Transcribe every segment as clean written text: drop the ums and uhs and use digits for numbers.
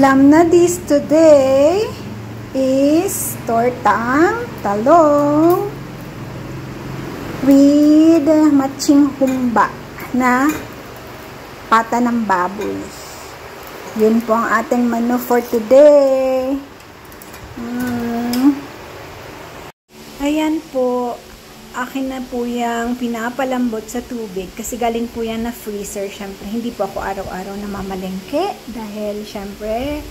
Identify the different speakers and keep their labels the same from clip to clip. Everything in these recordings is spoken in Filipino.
Speaker 1: Ulam na this today is tortang talong with matching humba na pata ng baboy. Yun po ang ating menu for today. Ayan po, akin na po yung pinapalambot sa tubig kasi galing po yan na freezer. Syempre, hindi po ako araw-araw namamalengke dahil syempre,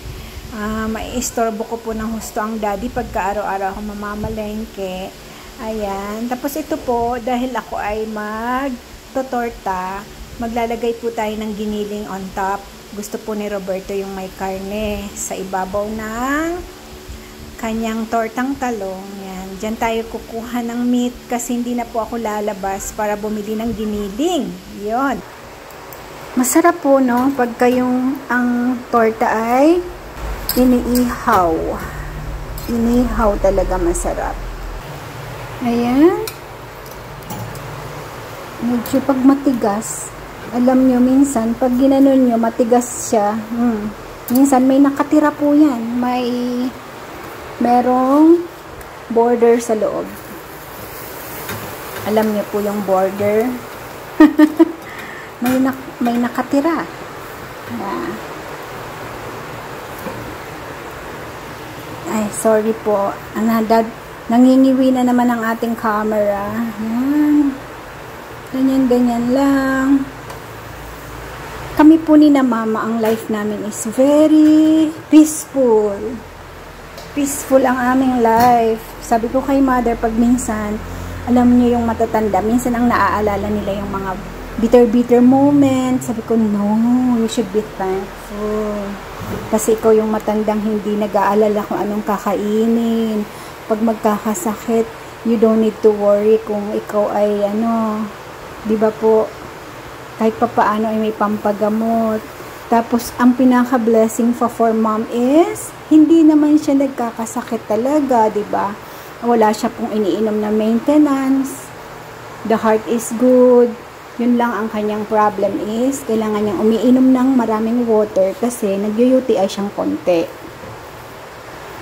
Speaker 1: maiistorbo ko po ng husto ang daddy pagka araw-araw ako mamamalengke. Ayan. Tapos ito po, dahil ako ay magtotorta, maglalagay po tayo ng giniling on top. Gusto po ni Roberto yung may karne sa ibabaw ng kanyang tortang talong. Yan. Diyan tayo kukuha ng meat kasi hindi na po ako lalabas para bumili ng giniling. Yon. Masarap po, no? Pagka ang torta ay iniihaw. Inihaw talaga masarap. Ayan. Medyo pag matigas, alam nyo, minsan, pag ginanon nyo, matigas siya. Minsan, may nakatira po yan. Merong border sa loob. Alam niyo po yung border. may nakatira. Ay, sorry po. Nangingiwi na naman ang ating camera. Yan. Ganyan lang. Kami po ni na mama, ang life namin is very peaceful. Peaceful ang aming life. Sabi ko kay mother, pag minsan, alam niyo yung matatanda, minsan ang naaalala nila yung mga bitter moments. Sabi ko, no, you should be thankful. Kasi ikaw yung matandang hindi nag-aalala kung anong kakainin. Pag magkakasakit, you don't need to worry kung ikaw ay di ba po, kahit papaano ay may pampagamot. Tapos, ang pinaka-blessing for mom is, hindi naman siya nagkakasakit talaga, diba? Wala siya pong iniinom na maintenance. The heart is good. Yun lang ang kanyang problem is, kailangan niyang umiinom ng maraming water kasi nag-UTI siyang konti.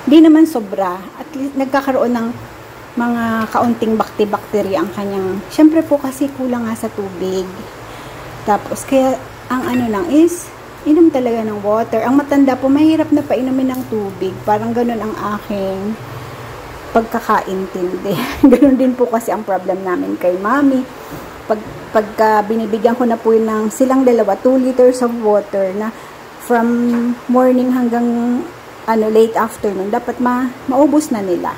Speaker 1: Hindi naman sobra. At least, nagkakaroon ng mga kaunting bakti-bakteri ang kanyang, syempre po kasi kulang nga sa tubig. Tapos, kaya, ang lang is, inom talaga ng water. Ang matanda po, mahirap na painumin ng tubig. Parang ganun ang aking pagkakaintindi. Ganun din po kasi ang problem namin kay mami. Pagka binibigyan ko na po ng silang dalawa, 2 liters of water na from morning hanggang late afternoon, dapat maubos na nila.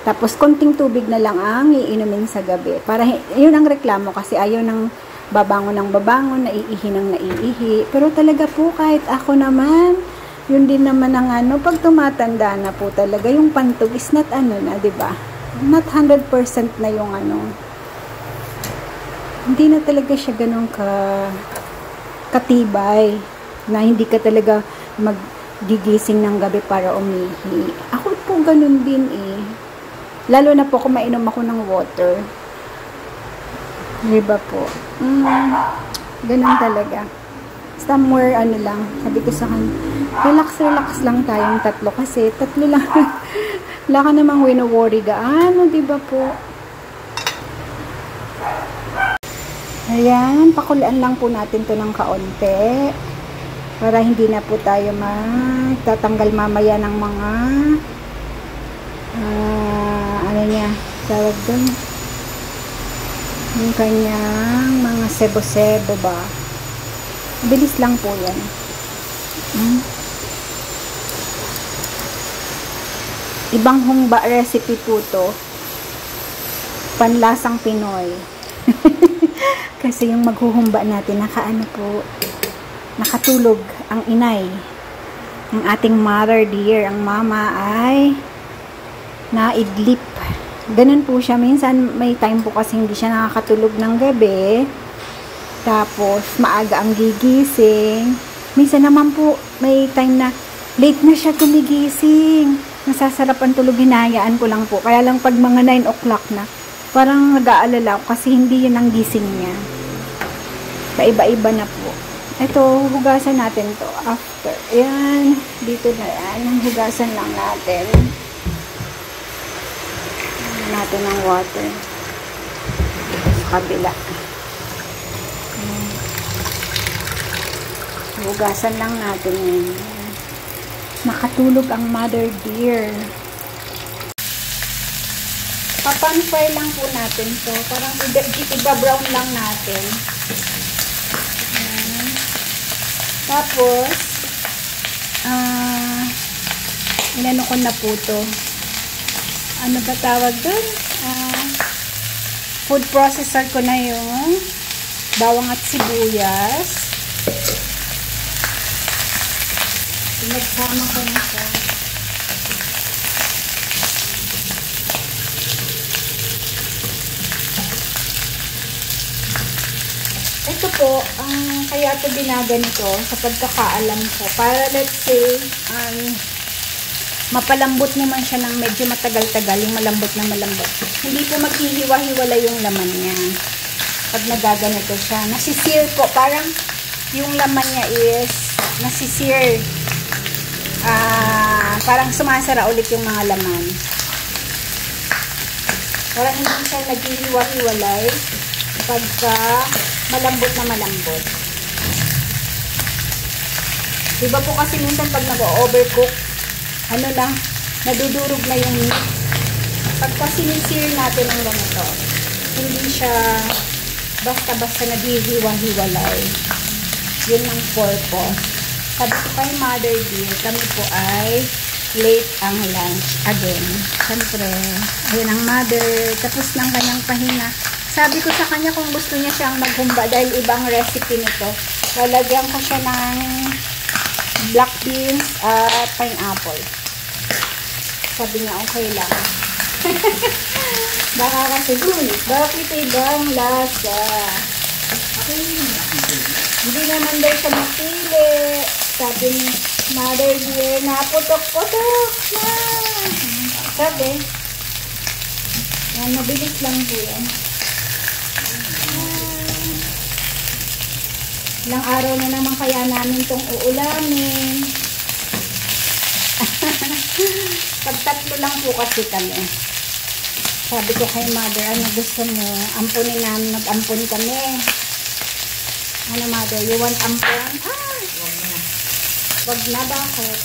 Speaker 1: Tapos, konting tubig na lang ang iinumin sa gabi. Para, yun ang reklamo kasi ayaw ng babangon, naiihi ng naiihi. Pero talaga po, kahit ako naman, yun din naman ang pag tumatanda na po talaga, yung pantog is not na, diba? Not 100% na yung hindi na talaga siya ganun katibay, na hindi ka talaga magigising ng gabi para umihi. Ako po ganun din Lalo na po kung mainom ako ng water. Diba po? Ganun talaga. Somewhere, lang. Sabi ko sa kanya, relax lang tayong tatlo. Kasi, tatlo lang. Wala ka namang wino-worry gaano, diba po? Ayan, pakulaan lang po natin to ng kaunti. Para hindi na po tayo magtatanggal mamaya ng mga, tawag doon. Yung kanyang mga sebo-sebo ba. Bilis lang po yan. Ibang humba recipe po to. Panlasang Pinoy. Kasi yung maghuhumba natin, nakatulog ang inay. Ang ating mother dear, ang mama ay naidlip. Ganun po siya. Minsan, may time po kasi hindi siya nakakatulog ng gabi. Tapos, maaga ang gigising. Minsan naman po, may time na late na siya gumigising. Nasasarap ang tulog, hinahayaan ko lang po. Kaya lang pag mga 9 o'clock na, parang nag-aalala ako kasi hindi yun ang gising niya. Paiba-iba na po. Ito, hugasan natin to after. Ayan, dito na yan. Hugasan lang natin. Natin ng water. Sa kabila. Hugasan lang natin yan. Nakatulog ang mother deer. Papan-fry lang po natin to. Parang iba-brown lang natin. Tapos, inano ko na po to. Ano ba tawag doon? Food processor ko na yung bawang at sibuyas. Pinagsama ko na siya. Ito po, kaya ito binaganito sa pagkakaalam ko. Para let's say, mapalambot naman siya ng medyo matagal-tagal, yung malambot na malambot. Hindi po maghihiwa-hiwala yung laman niya. Pag nagaganito siya. Nasisir po. Parang yung laman niya is nasisir. Parang sumasara ulit yung mga laman. Parang hindi siya naghihiwa-hiwalay pagka malambot na malambot. Diba po kasi minsan pag nag-overcook, ano na, nadudurog na yung meat. Pagka sinisir natin ng ganito, hindi siya basta-basta naghihiwa-hiwalay. Yun ang purpose. Sabi ko kay mother dear, kami po ay late ang lunch again. Siyempre, ayun ang mother, tapos ng kanyang pahinga. Sabi ko sa kanya kung gusto niya siyang maghumba dahil ibang recipe nito. Lalagyan ko siya ng black beans at pineapple. Sabi niya okay lang. Baka kasi bakit ibang lasa? Hindi naman daw siya mapili. Sabi ni mother dear, naputok-putok na. Sabi, yan, mabilis lang po yan. Ilang araw na naman kaya namin itong uulamin. Pagtatlo lang po kasi kami. Sabi ko kay mother, ano gusto mo? Ampunin namin, mag-ampun kami. Ano mother, you want ampun? Wag na, bakit?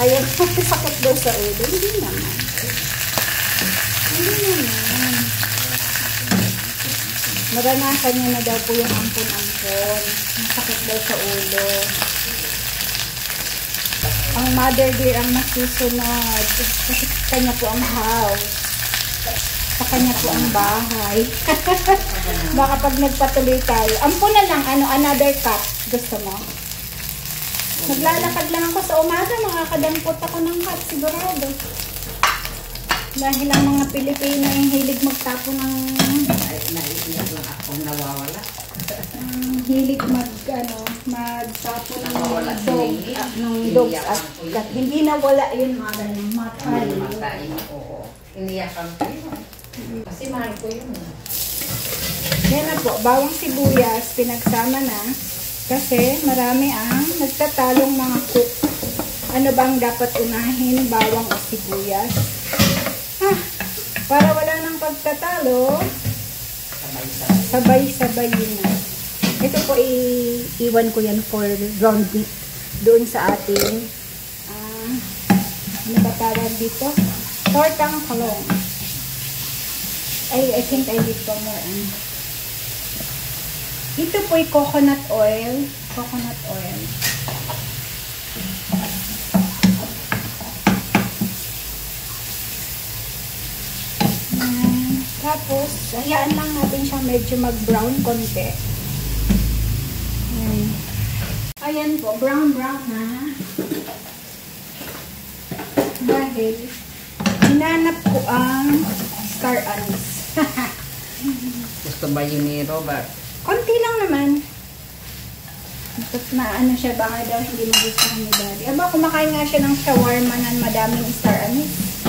Speaker 1: Ayun, sakit daw sa ulo. Hindi naman. Hindi naman. Maranasan niya na daw po yung ampun-ampun. Masakit daw sa ulo. Ang mother dear ang masusunod. Kasi kanya po ang house. Sa kanya po ang bahay. Baka pag nagpatuloy tayo. Ampun na lang, another cup. Gusto mo? Naglalakad lang ako sa umaga. Makakadampot ako ng cup. Sigurado. Dahil ang mga Pilipino yung hilig magtapo ng
Speaker 2: naiiyak lang akong nawawala.
Speaker 1: Hilig magtapo ng dogs at hindi nawala yun mga ganun.
Speaker 2: Matay. Oo. Iniyakan ko yun. Kasi mahal ko yun.
Speaker 1: Yan na po. Bawang sibuyas. Pinagsama na. Kasi marami ang nagtatalong mga cook. Ano bang dapat unahin? Bawang o sibuyas? Para wala nang pagtatalo, sabay-sabay yun na. Ito po, iwan ko yan for ground beef doon sa ating, ano ba tawag dito? Tortang talong. I think I need pa more. Ito po ay coconut oil. Coconut oil. Tapos, hayaan lang natin siya medyo mag-brown konti. Ayan. Ayan po, brown-brown na. Dahil, hinanap ko ang star anise.
Speaker 2: Gusto ba yun ni Robert?
Speaker 1: Konti lang naman. Na ano siya, baka daw hindi magustuhan ni Daddy. Aba, kumakain nga siya ng shawarma na madaming star anise.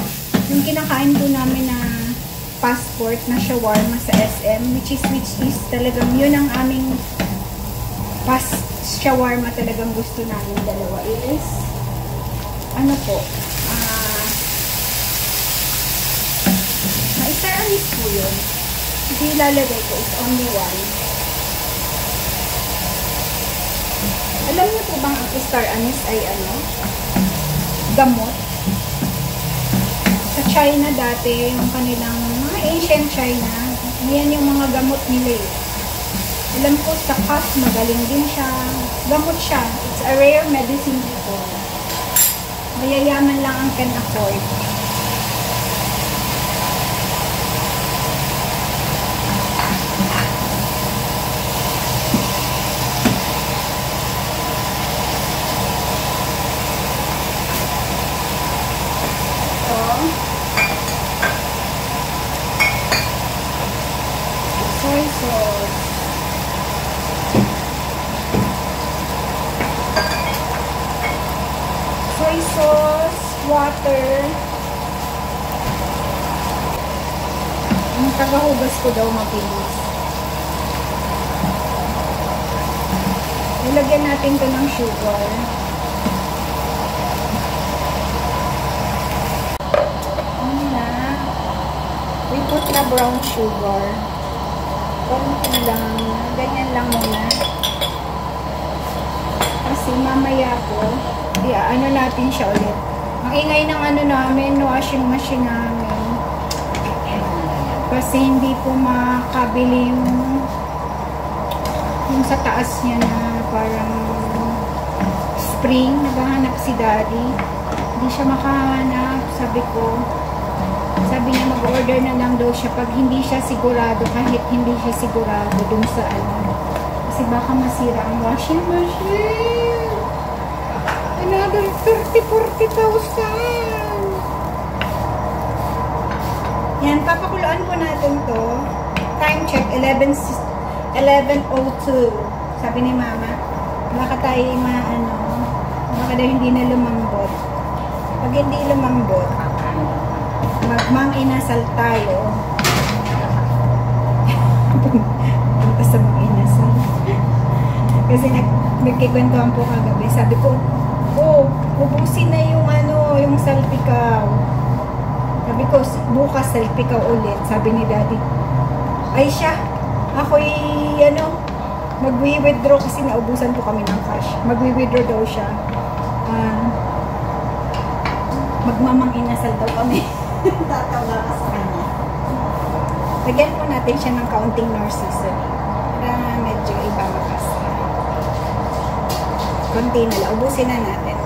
Speaker 1: Yung kinakain po namin na passport na shawarma sa SM, which is talagang yun ang aming fast shawarma talagang gusto namin dalawa is ano po, star anise po yun. Hindi ilalagay ko is only one. Alam niyo po bang ang star anise ay ano? Gamot. Sa China dati, yung kanilang mga ancient China, yan yung mga gamot nila eh. Alam ko sa cough, magaling din siya. Gamot siya. It's a rare medicine before. Mayayaman lang ang can afford. Soy sauce. Soy sauce, water. Ang tagahugas ko daw mabilis. Ilagyan natin ito ng sugar. Ano na? We put na brown sugar. Konti lang. Ganyan lang muna. Kasi mamaya po, ano natin siya ulit. Ang ingay ng ano namin, washing machine namin. Kasi hindi po makabili yung sa taas niya na parang spring. Naghahanap si daddy. Hindi siya makahanap. Sabi niya mag-order na lang daw siya pag hindi siya sigurado, kahit hindi siya sigurado dun sa ano. Kasi baka masira ang washing machine. Another 30-40,000. Yan, papakuluan po natin to. Time check, 11:02. Sabi ni mama, baka tayo baka daw hindi na lumambot. Pag hindi lumambot, mag-inasal tayo. Punta sa mag-inasal. Kasi nagkikwentuhan po kagabi. Sabi ko, ubusin na yung salpikaw. Sabi ko, bukas salpikaw ulit. Sabi ni daddy, ay siya, ako'y mag-withdraw kasi naubusan po kami ng cash. Mag-withdraw daw siya. Magmamang-inasal daw kami. Tatawa ka sa kanya. Lagyan po natin siya ng kaunting nor seasoning. Para medyo iba makasa. Konti na lang. Ubusin na natin.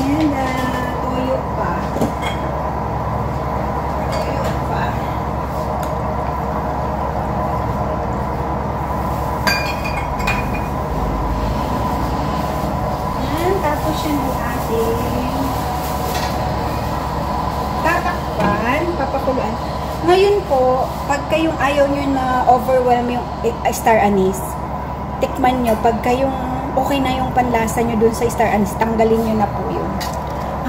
Speaker 1: Ayan na. Toyo pa. Ayan. Tapos siya ng ating papakuluan. Ngayon po, pagka yung ayaw nyo na overwhelm yung star anise, tikman nyo, pagka yung okay na yung panlasa nyo dun sa star anise, tanggalin nyo na po yun.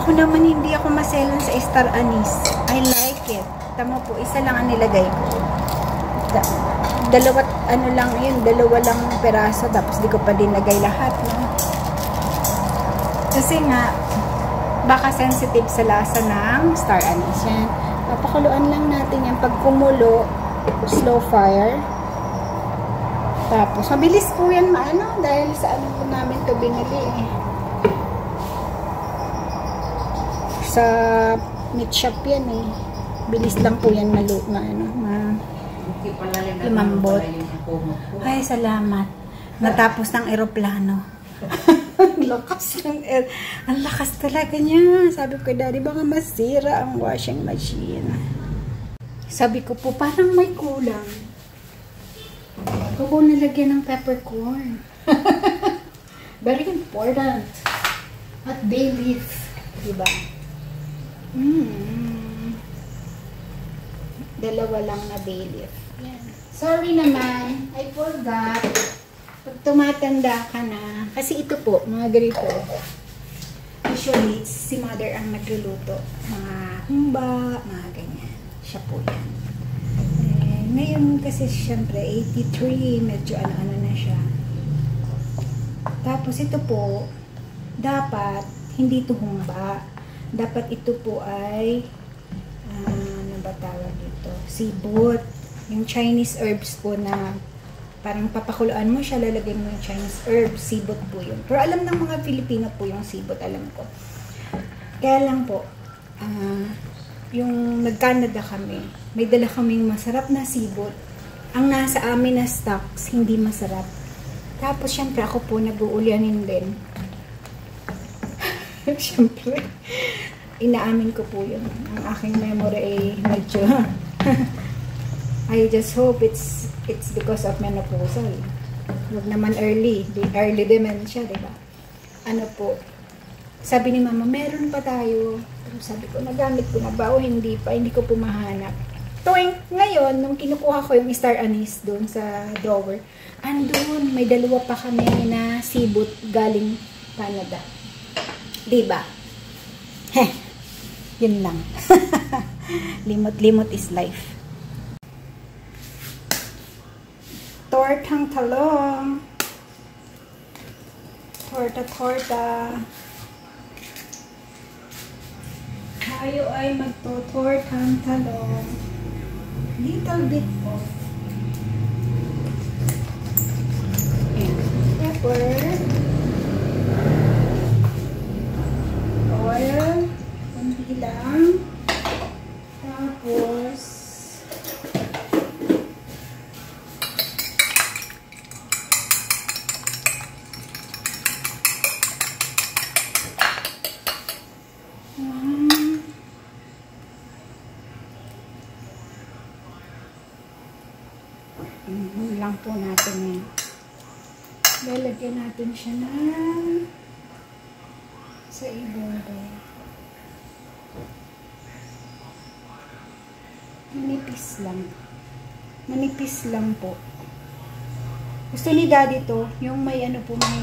Speaker 1: Ako naman, hindi ako maselan sa star anise. I like it. Tama po, isa lang ang nilagay ko. Dalawa lang peraso, tapos di ko pa dinagay lahat. No? Kasi nga, baka sensitive sa lasa ng star anise. Yan. Papakuluan lang natin yan. Pag kumulo, slow fire. Tapos, mabilis po yan dahil sa ano po namin ito binili eh. Sa meat shop yan eh. Bilis lang po yan lumambot. Ay, salamat. Natapos ng eroplano. Ang lakas talaga niya. Sabi ko, daddy, baka masira ang washing machine. Sabi ko po, parang may kulang. Ako po nalagyan ng peppercorn. Very important. At bay leaf. Diba? Dalawa lang na bay leaf. Yan. Sorry naman. I forgot. Pag tumatanda ka na, kasi ito po, mga ganito, usually, si mother ang nagluluto. Mga humba, mga ganyan. Siya po yan. Ngayon kasi, syempre, 83, medyo ano-ano na siya. Tapos ito po, dapat hindi ito humba. Dapat ito po ay, ano ba tawag dito? Sibot. Yung Chinese herbs po na parang papakuluan mo siya, lalagyan mo yung Chinese herbs. Sibot po yun. Pero alam ng mga Filipino po yung sibot, alam ko. Kaya lang po, yung nag-Canada kami, may dala kaming masarap na sibot. Ang nasa amin na stocks, hindi masarap. Tapos, syempre, ako po nag-uulyanin din. Syempre, inaamin ko po yun. Ang aking memory ay medyo I just hope it's because of menopausal. Huwag naman early dementia, diba? Ano po, sabi ni mama, meron pa tayo. Pero sabi ko, nagamit ko na ba o hindi pa? Hindi ko po mahanap. Ngayon, nung kinukuha ko yung star anise doon sa drawer, andun, may dalawa pa kami na sibot galing Canada. Diba? Heh, yun lang. Limot-limot is life. Tortang talong. Torta. Tayo ay magto-tortang talong. Little bit of pepper, oil, kunti lang, tapos lang po natin yan. Lalagyan natin siya na sa ibaba. Manipis lang po. Gusto ni daddy to, yung may ano po, may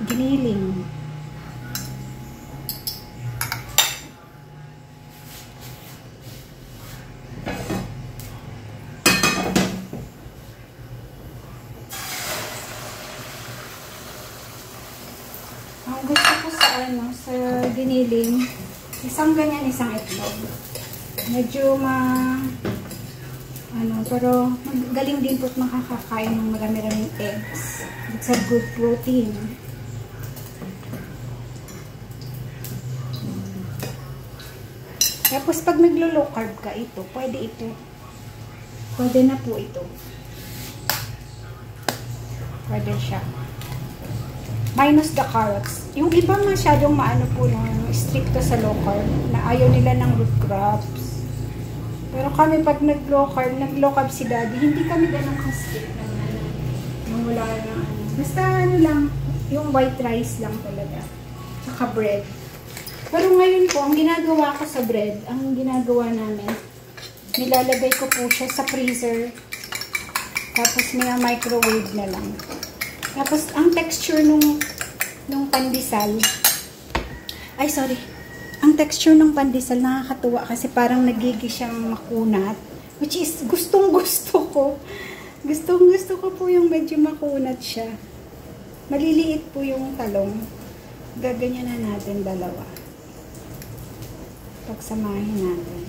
Speaker 1: giniling. Ang gusto ko sa giniling, isang ganyan, isang itlog. Medyo pero galing din po't makakakain ng marami-raming eggs. It's a good protein. Tapos pag naglo-low carb ka, ito, pwede ito. Pwede na po ito. Pwede siya. Minus the carrots. Yung iba masyadong maano po, no, stricto sa low carb, na ayaw nila ng root crops. Pero kami pag nag-low carb si daddy, hindi kami ganun ka-strict nang wala na ano. Basta ano lang, yung white rice lang talaga. Tsaka bread. Pero ngayon po, ang ginagawa ko sa bread, ang ginagawa namin, nilalagay ko po siya sa freezer. Tapos may microwave na lang. Tapos, ang texture nung pandesal, ang texture ng pandesal nakakatuwa kasi parang nagiging siyang makunat, which is gustong-gusto ko. Gustong-gusto ko po yung medyo makunat siya. Maliliit po yung talong. Gaganyan na natin dalawa. Pagsamahin natin.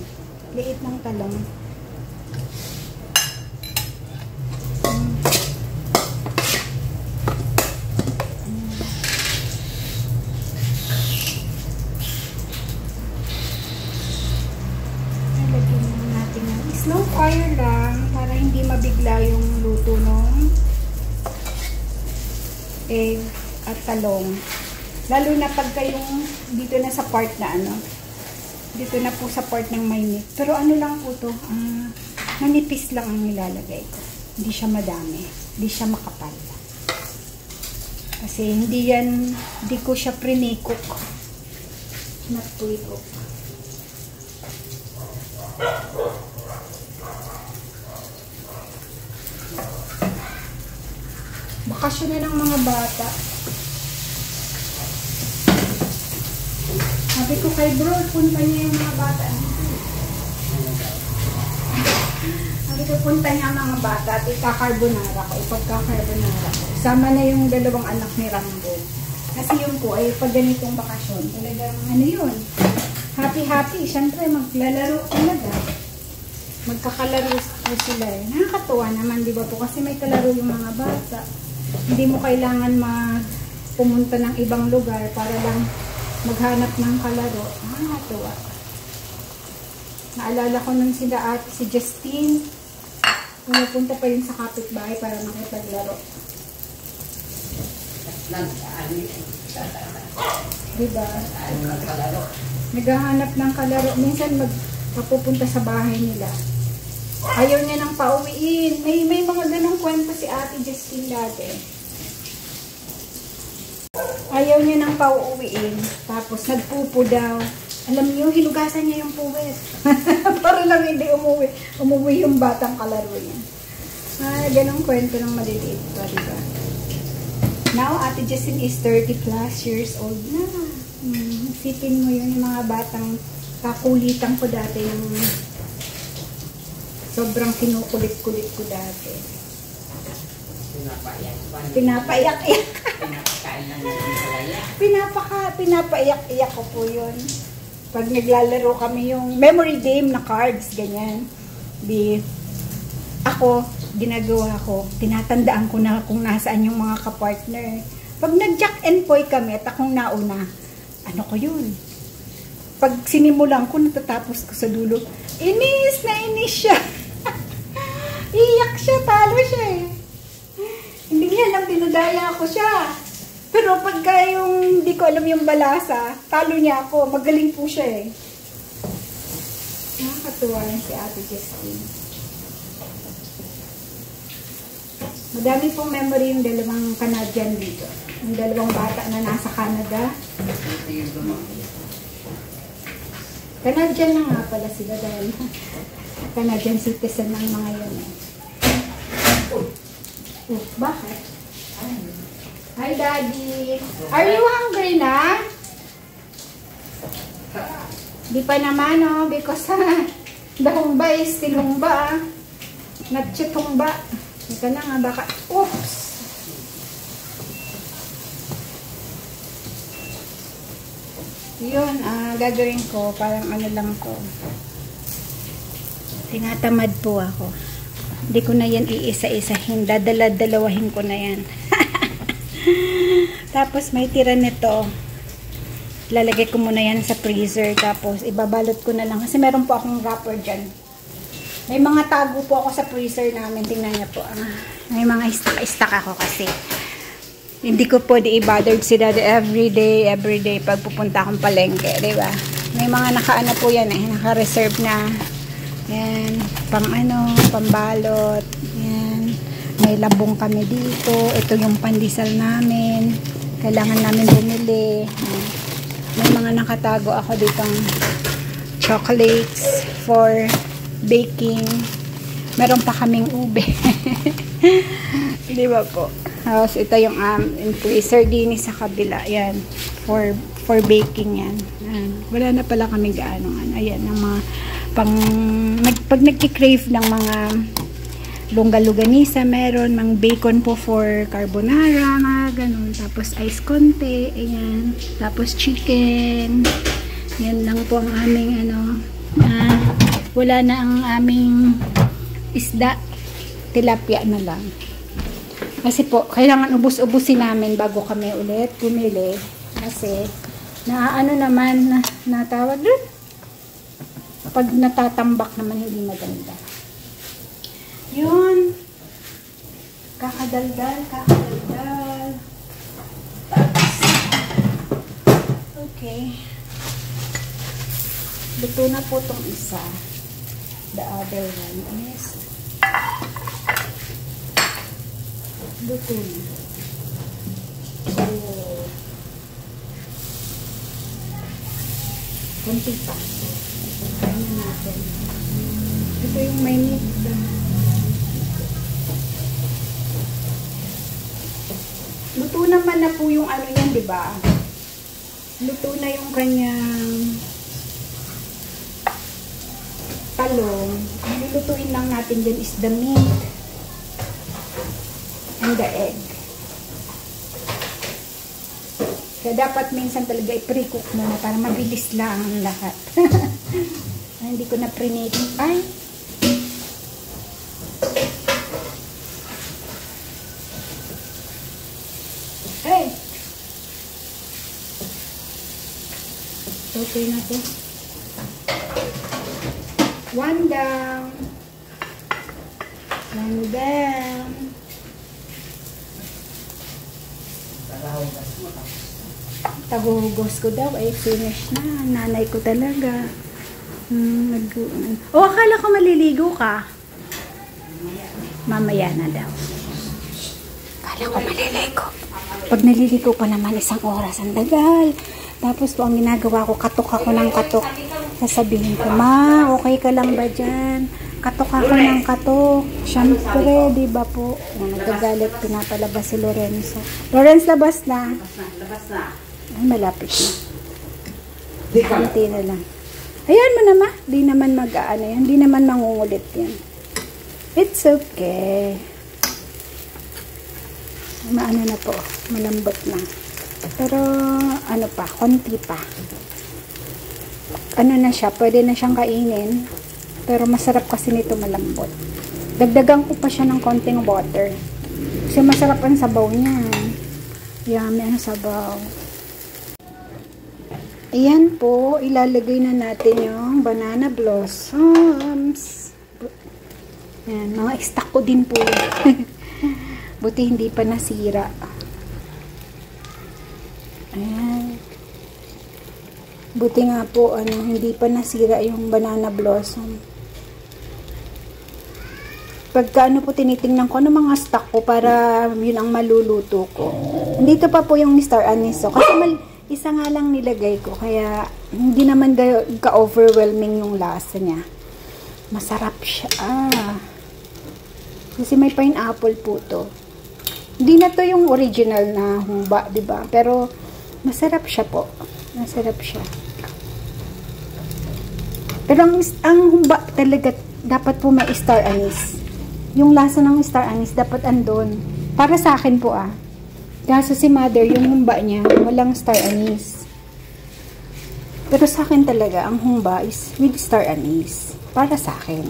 Speaker 1: Liit ng talong. Slow fire lang para hindi mabigla yung luto ng egg at talong. Lalo na pagka yung dito na sa part na dito na po sa part ng may meat. Pero ano lang po to, manipis lang ang nilalagay ko. Hindi siya madami. Hindi siya makapal. Kasi hindi ko siya pre-cook. Not pre-cook. Bakasyon na ng mga bata. Sabi ko kay bro, punta niya yung mga bata dito. Sabi ko, punta niya mga bata at ipagkakarbonara ko. Sama na yung dalawang anak ni Rambo. Kasi yun po ay pag ganitong bakasyon, talagang ano yun, happy. Siyempre, maglalaro talaga. Magkakalaro sila eh. Nakakatuwa naman, di ba po? Kasi may kalaro yung mga bata. Hindi mo kailangan pumunta ng ibang lugar para lang maghanap ng kalaro. Nakakatuwa. Naalala ko nun sila ate, si Justine. Pumupunta pa yun sa kapitbahay para makipaglaro. Diba? Naghahanap ng kalaro. Minsan mapupunta sa bahay nila. Ayaw niya nang pauwiin. May mga ganong kwento si ate Justine dati. Ayaw niya nang pauwiin. Tapos nagpupo daw. Alam niyo, hinugasan niya yung puwet. Para lang hindi umuwi. Umuwi yung batang kalaro niya. Ganong kwento ng maliliit pa, diba? Now, ate Justine is 30 plus years old na. Isipin mo yun, yung mga batang kakulitan ko dati, yung sobrang kinukulit-kulit ko dati. Pinapaiyak-iyak. Pinapaiyak-iyak ko po yun. Pag naglalaro kami yung memory game na cards, ganyan. Ako, ginagawa ko, tinatandaan ko na kung nasaan yung mga kapartner. Pag nag-jack and poy kami at akong nauna, ano ko yun? Pag sinimulan ko, natatapos ko sa dulo, inis siya. Iyak siya, talo siya eh. Hindi niya lang, dinadaya ko siya. Pero pagka yung hindi ko alam yung balasa, talo niya ako. Magaling po siya eh. Nakakatuwa lang si ate Justine. Madami pong memory yung dalawang Canadian dito. Yung dalawang bata na nasa Canada. Canadian na nga pala sila dahil Canadian citizen ng mga yun eh. Bakit? Hi, Daddy. Are you hungry na? Di pa naman, oh, because the humba is still humba. Not yet humba. Ika na nga, baka, oops! Yun, gagawin ko, parang ano lang ko. Tinatamad po ako. Hindi ko na yan iisa-isahin. Dadala-dalawahin ko na yan. Tapos may tira nito. Lalagay ko muna yan sa freezer. Tapos ibabalot ko na lang. Kasi meron po akong wrapper dyan. May mga tago po ako sa freezer namin. Tingnan niyo po. May mga stock ako kasi. Hindi ko pwede i-bothered sila everyday pag pupunta akong palengke. Diba? May mga nakaano po yan eh. Naka-reserve na. Yan. Pang ano, pambalot. Yan. May labong kami dito. Ito yung pandesal namin. Kailangan namin bumili. May mga nakatago ako ditong chocolates for baking. Meron pa kaming ube. Di ba po? Tapos ito yung freezer din sa kabila. Yan. For baking yan. Wala na pala kami gaano. Ayan. Ang mga pag nagki-crave ng mga longga-luganisa, meron mang bacon po for carbonara, mga ganun. Tapos ice konti, ayan. Tapos chicken. Yan lang po ang aming ano. Wala na ang aming isda. Tilapia na lang. Kasi po, kailangan ubus-ubusin namin bago kami ulit pumili. Kasi, ano naman, natawag doon. Pag natatambak naman, hindi maganda. Yun. Kakadaldal. Okay. Luto na po tong isa. The other one is luto na. So, kunti pa. Kain na natin. Ito yung may meat. Luto naman na po yung ano yan, di ba? Luto na yung kanyang talong. Ano lutuin lang natin dyan is the meat and the egg. Kaya dapat minsan talaga i-pre-cook muna para mabilis lang ang lahat. Hindi ko na pre-nating. Ay! Hey! Okay na to. One down. One down. Taguhugos ko daw ay finish na. Nanay ko talaga. Akala ko maliligo ka. Mamaya na daw. Akala ko maliligo. Pag naliligo pa naman 1 oras, ang tagal. Tapos po ang ginagawa ko, katok ako ng katok. Sasabihin ko, ma, okay ka lang ba dyan? Katok ako ng katok. Siyempre, di ba po? Nagagalit, pinapalabas si Lorenzo. Lorenz, labas na.
Speaker 2: Labas na.
Speaker 1: Ay, malapit na. Kunti na lang. Ayan mo na, ma. Di naman mag-aano yan. Di naman mangungulit yan. It's okay. Maano na po. Malambot na. Pero, ano pa, konti pa. Ano na siya, pwede na siyang kainin. Pero masarap kasi nito malambot. Dagdagan ko pa siya ng konting water. Kasi masarap ang sabaw niya. Yummy ang sabaw. Ayan po, ilalagay na natin yung banana blossoms. Ayan, mga stock ko din po. Buti hindi pa nasira. Ayan. Buti nga po, hindi pa nasira yung banana blossom. Pagka po tinitingnan ko, mga stock ko para yun ang maluluto ko. Dito pa po yung star anise. Kasi isa nga lang nilagay ko, kaya hindi naman ka-overwhelming yung lasa niya. Masarap siya. Kasi may pineapple po to. Hindi na to yung original na humba, diba? Pero masarap siya po. Masarap siya. Pero ang humba talaga, dapat po may star anise. Yung lasa ng star anise, dapat andun. Para sa akin po Kaso si mother, yung humba niya, walang star anise. Pero sa akin talaga, ang humba is with star anise. Para sa akin.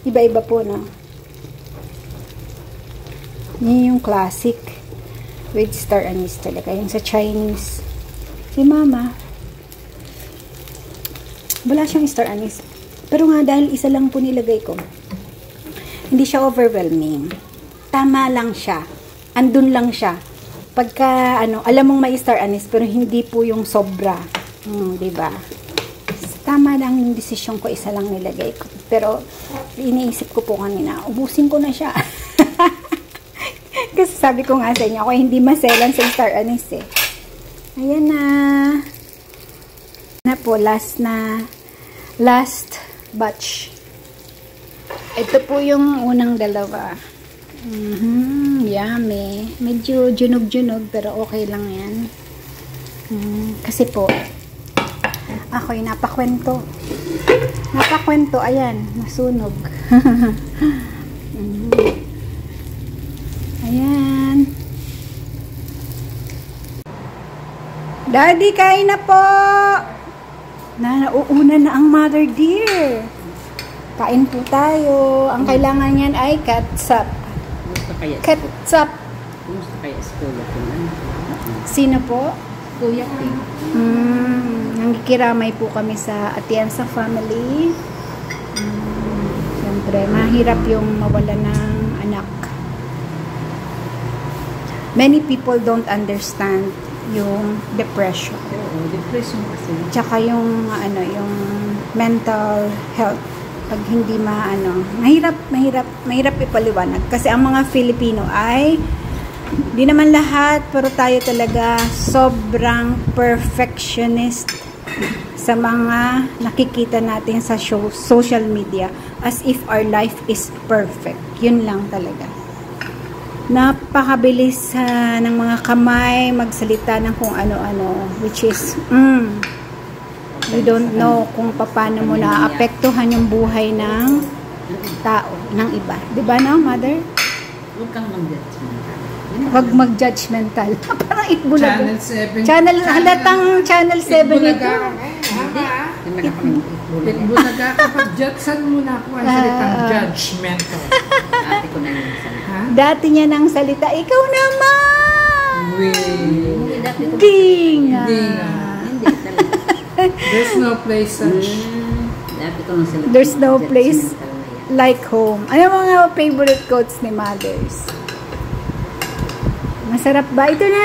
Speaker 1: Iba-iba po, no? Yan yung classic with star anise talaga. Yung sa Chinese. Si mama, wala siyang star anise. Pero nga, dahil isa lang po nilagay ko, hindi siya overwhelming. Tama lang siya. Andun lang siya. Pagka, alam mong may star anise, pero hindi po yung sobra. Diba? Tama lang yung desisyon ko, isa lang nilagay ko. Pero, iniisip ko po kanina, ubusin ko na siya. Kasi sabi ko nga sa inyo, ako hindi maselan sa star anise Ayan na. Na po, last batch. Ito po yung unang dalawa. Yummy. Medyo junog-junog, pero okay lang yan. Kasi po, ako'y napakwento. Ayan, nasunog. Ayan. Daddy, kain na po! Nauuna na ang mother dear. Kain po tayo. Ang kailangan niyan ay ketchup. Ketchup.
Speaker 2: Kumusta kaya sa kuya ko?
Speaker 1: Sino po?
Speaker 2: Kuya ko.
Speaker 1: Nangkikiramay po kami sa Atienza family. Siyempre, mahirap yung mawala ng anak. Many people don't understand yung depression.
Speaker 2: Oo, depression kasi.
Speaker 1: Tsaka yung yung mental health. Pag hindi mahirap ipaliwanag. Kasi ang mga Filipino ay, di naman lahat, pero tayo talaga sobrang perfectionist sa mga nakikita natin sa social media. As if our life is perfect. Yun lang talaga. Napakabilis ng mga kamay magsalita ng kung ano-ano. Which is, you don't know kung paano mo naapektuhan yung buhay ng tao, ng iba. Diba no, Mother?
Speaker 2: Huwag kang mag-judgmental.
Speaker 1: Huwag mag-judgmental. Parang Itbulaga.
Speaker 3: Channel 7.
Speaker 1: Halatang Channel 7 ito.
Speaker 3: Itbulaga kapag judgean muna ako ang salitang judgmental.
Speaker 2: Dati ko na yung salita.
Speaker 3: Ha?
Speaker 1: Dati niya ng salita, ikaw naman!
Speaker 2: Hindi, dati ko.
Speaker 1: Di nga.
Speaker 3: Di nga.
Speaker 2: Hindi talaga.
Speaker 3: There's no place such.
Speaker 2: Dati ko ng salita.
Speaker 1: There's no place
Speaker 2: Judgmental na yan.
Speaker 1: like home. Ano mga favorite quotes ni Mothers? Masarap ba? Ito na,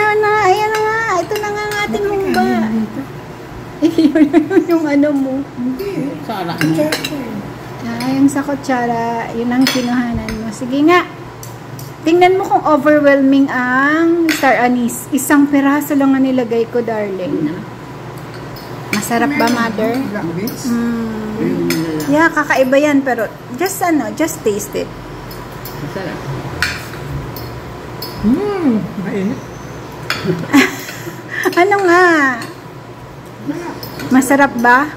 Speaker 1: ayan na nga. Ito na nga ang ating humba. yung ano mo.
Speaker 3: Hindi.
Speaker 2: Sarap.
Speaker 1: Yung sa kutsara, yun ang kinuhanan mo. Sige nga. Tingnan mo kung overwhelming ang star anise. Isang piraso lang ang nilagay ko, darling. Masarap ba, Mother?
Speaker 3: Black beans?
Speaker 1: Yeah, kakaiba yan. Pero, just taste it.
Speaker 2: Masarap.
Speaker 3: Mainit.
Speaker 1: Ano nga? Masarap ba?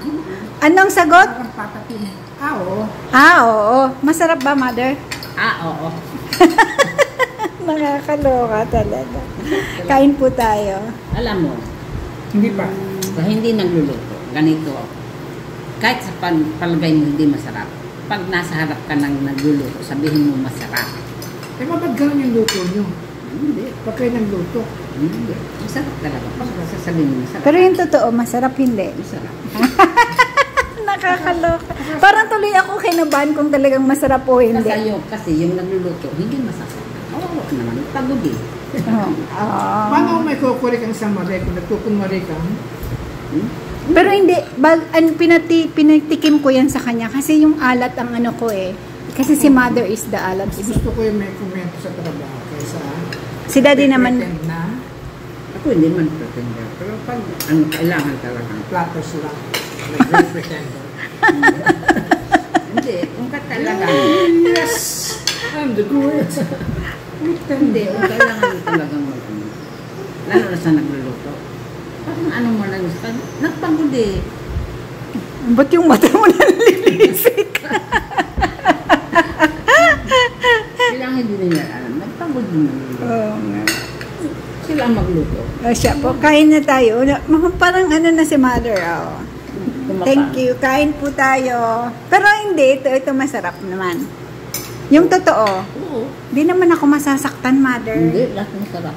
Speaker 1: Anong sagot?
Speaker 3: Parang patatin. Oo.
Speaker 1: Oo. Masarap ba, Mother?
Speaker 2: Oo.
Speaker 1: Nakakaloka talaga. Kain po tayo.
Speaker 2: Alam mo,
Speaker 3: Hindi pa.
Speaker 2: kung hindi nagluluto, ganito, kahit sa palagay mo hindi masarap, pag nasa harap ka ng nagluluto, sabihin mo masarap.
Speaker 3: Eh, mabag ganun yung luto nyo.
Speaker 2: Hindi.
Speaker 3: Pag kayo nagluto.
Speaker 2: Hindi. Masarap talaga. Pag sasabihin mo masarap.
Speaker 1: Pero yung totoo, masarap hindi.
Speaker 2: Masarap.
Speaker 1: Nakakaloka. Parang tuloy ako kinabahan kung talagang masarap o hindi.
Speaker 2: Kasi yung nagluluto, hindi masarap. Oo naman. Pagod eh.
Speaker 3: Paano kung may kukurik ang isang mare? Kung nagkukunwari ka?
Speaker 1: Pero hindi, pinatikim ko yan sa kanya kasi yung alat ang ano ko eh. Kasi si Mother is the alat.
Speaker 3: Gusto ko yung may komento sa trabaho kaysa
Speaker 1: Si Daddy naman,
Speaker 3: pretend na
Speaker 2: Ako hindi man pretender. Pero pag ano kailangan talaga.
Speaker 3: platters lang. Like pretender.
Speaker 2: Hindi. Kung ka talaga.
Speaker 3: Yes! I'm the good.
Speaker 2: Hindi. Kung kailangan mo talagang mag-ano. Lalo na sa nagluluto. Parang ano mo lang. Nagpagod eh.
Speaker 1: ba't yung mata mo nalilisik?
Speaker 2: Kailangan hindi nila alam. Nagpagod din.
Speaker 1: Oo nga.
Speaker 2: Sila ang magluto.
Speaker 1: Siya po, kain na tayo. Parang ano na si Mother. Oh. Thank you. Kain po tayo. Pero hindi, ito masarap naman. Yung totoo,
Speaker 2: Oo.
Speaker 1: di naman ako masasaktan, Mother.
Speaker 2: Hindi. Lahat masarap.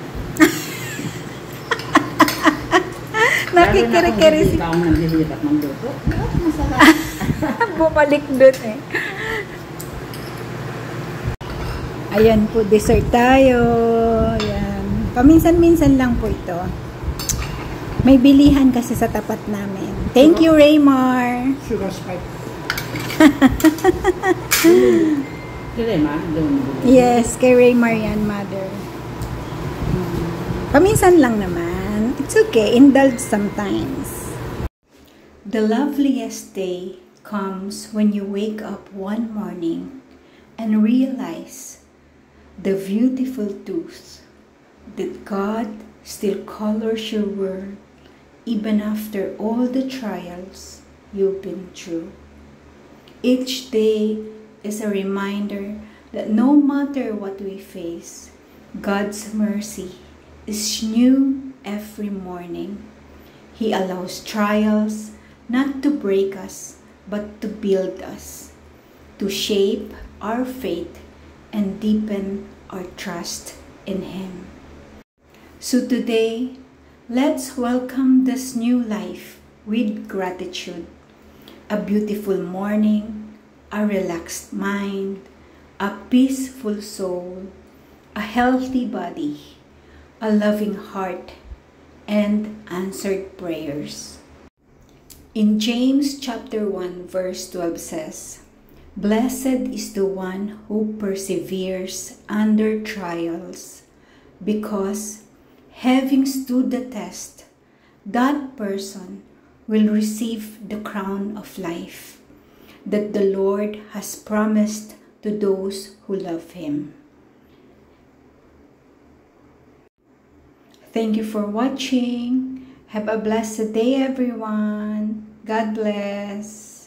Speaker 1: Nakikiri-kiri si...
Speaker 2: Ikaw ang naghihirap magluto. Lahat masarap.
Speaker 1: Bumalik doon eh. Ayan po, dessert tayo. Ayan. Paminsan-minsan lang po ito. May bilihan kasi sa tapat namin. Thank you, Raymar.
Speaker 3: Sugar spike.
Speaker 2: Kaya ma, doon.
Speaker 1: Yes, kay Raymar yan, Mother. Paminsan lang naman. It's okay. Indulge sometimes. The loveliest day comes when you wake up one morning and realize the beautiful truth that God still colors your world even after all the trials you've been through. Each day is a reminder that no matter what we face, God's mercy is new every morning. He allows trials not to break us, but to build us, to shape our faith and deepen our trust in Him. So today, let's welcome this new life with gratitude. A beautiful morning, a relaxed mind, a peaceful soul, a healthy body, a loving heart, and answered prayers. In James chapter 1 verse 12 says, "Blessed is the one who perseveres under trials, because having stood the test, that person will receive the crown of life that the Lord has promised to those who love Him." Thank you for watching. Have a blessed day, everyone. God bless.